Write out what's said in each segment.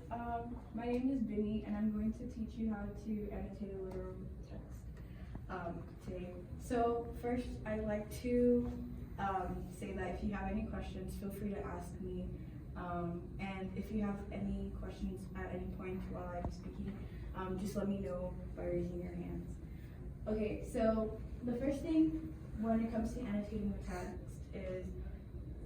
My name is Binny, and I'm going to teach you how to annotate a literal text today. So first, I'd like to say that if you have any questions, feel free to ask me. And if you have any questions at any point while I'm speaking, just let me know by raising your hands. Okay, so the first thing when it comes to annotating the text is,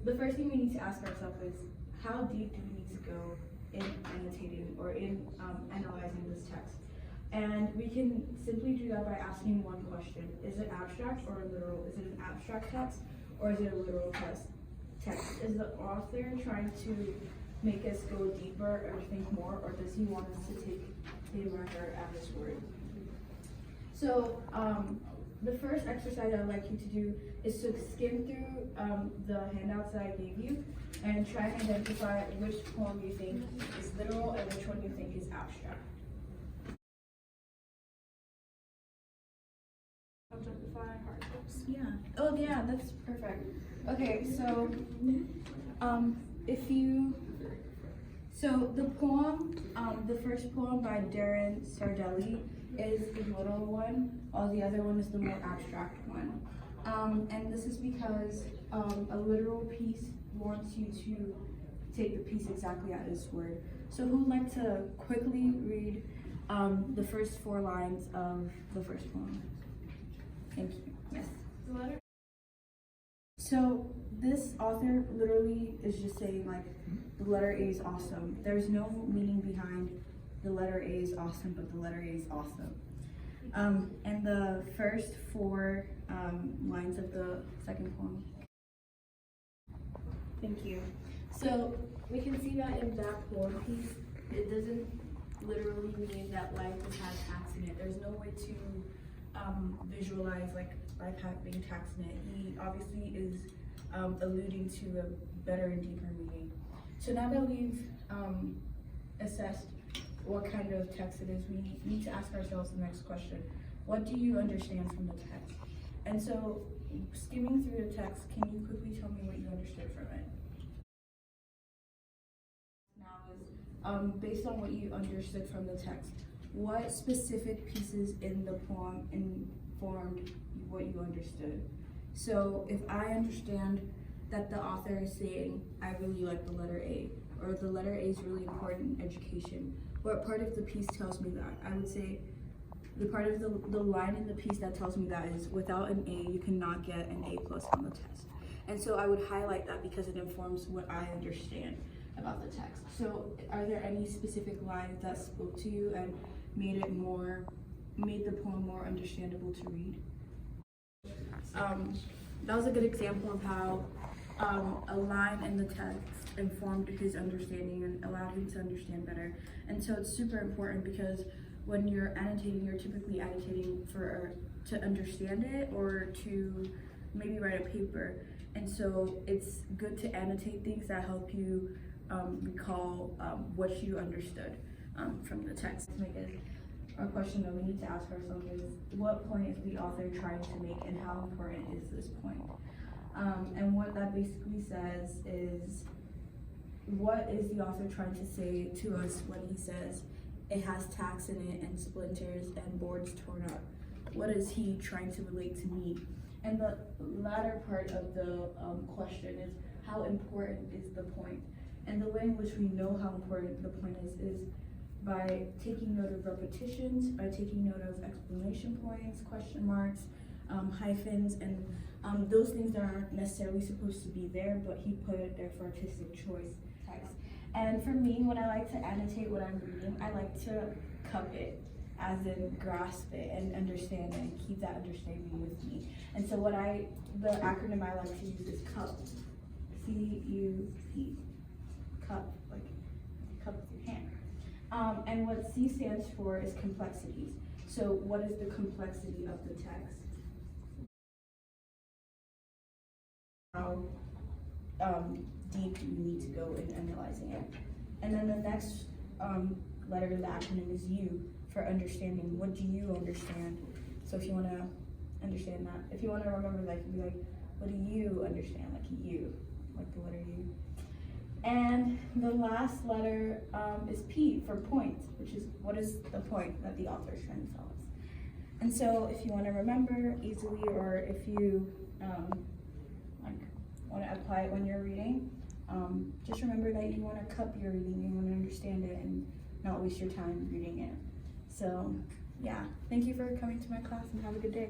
the first thing we need to ask ourselves is, how deep do we need to go in annotating or in analyzing this text? And we can simply do that by asking one question. Is it abstract or literal? Is it an abstract text or is it a literal text? Is the author trying to make us go deeper or think more, or does he want us to take him or her at his word? So the first exercise I'd like you to do is to skim through the handouts that I gave you and try and identify which poem you think is literal and which one you think is abstract. Objectify hardships. Yeah. Oh yeah, that's perfect. Okay, so the poem, the first poem by Darren Sardelli is the literal one, while the other one is the more abstract one. And this is because a literal piece wants you to take the piece exactly at its word. So who would like to quickly read the first 4 lines of the first poem? Thank you. Yes. The letter. So this author literally is just saying, like, the letter A is awesome. There's no meaning behind the letter A is awesome, but the letter A is awesome. And the first 4 lines of the second poem. Thank you. So we can see that in that poem piece, it doesn't literally mean that life has had tax in it. There's no way to visualize like life having tax in it. He obviously is alluding to a better and deeper meaning. So now that we've assessed what kind of text it is, we need to ask ourselves the next question. What do you understand from the text? And so, skimming through the text, can you quickly tell me what you understood from it? Now is, based on what you understood from the text, what specific pieces in the poem informed what you understood? So if I understand that the author is saying, I really like the letter A, or the letter A is really important in education, what part of the piece tells me that? I would say the part of the line in the piece that tells me that is, without an A, you cannot get an A+ on the test. And so I would highlight that because it informs what I understand about the text. So are there any specific lines that spoke to you and made the poem more understandable to read? That was a good example of how a line in the text informed his understanding and allowed him to understand better. And so it's super important because when you're annotating, you're typically annotating to understand it or to maybe write a paper. And so it's good to annotate things that help you recall what you understood from the text. Our question that we need to ask ourselves is, what point is the author trying to make and how important is this point? And what that basically says is, what is the author trying to say to us when he says it has tacks in it and splinters and boards torn up? What is he trying to relate to me? And the latter part of the question is, how important is the point? And the way in which we know how important the point is by taking note of repetitions, by taking note of exclamation points, question marks, hyphens, and those things that aren't necessarily supposed to be there, but he put it there for artistic choice. Text. And for me, when I like to annotate what I'm reading, I like to cup it, as in grasp it and understand it and keep that understanding with me. And so the acronym I like to use is CUP, C-U-P, cup, like cup with your hand. And what C stands for is complexities. So what is the complexity of the text? How deep do we need to go in analyzing it? And then the next letter of the acronym is U for understanding. What do you understand? So if you want to understand that, if you want to remember that, you can be like, what do you understand? Like U, like the letter U. And the last letter is P for point, which is what is the point that the author is trying to tell us. And so if you want to remember easily, or if you want to apply it when you're reading, just remember that you want to cup your reading, you want to understand it and not waste your time reading it. So yeah, thank you for coming to my class and have a good day.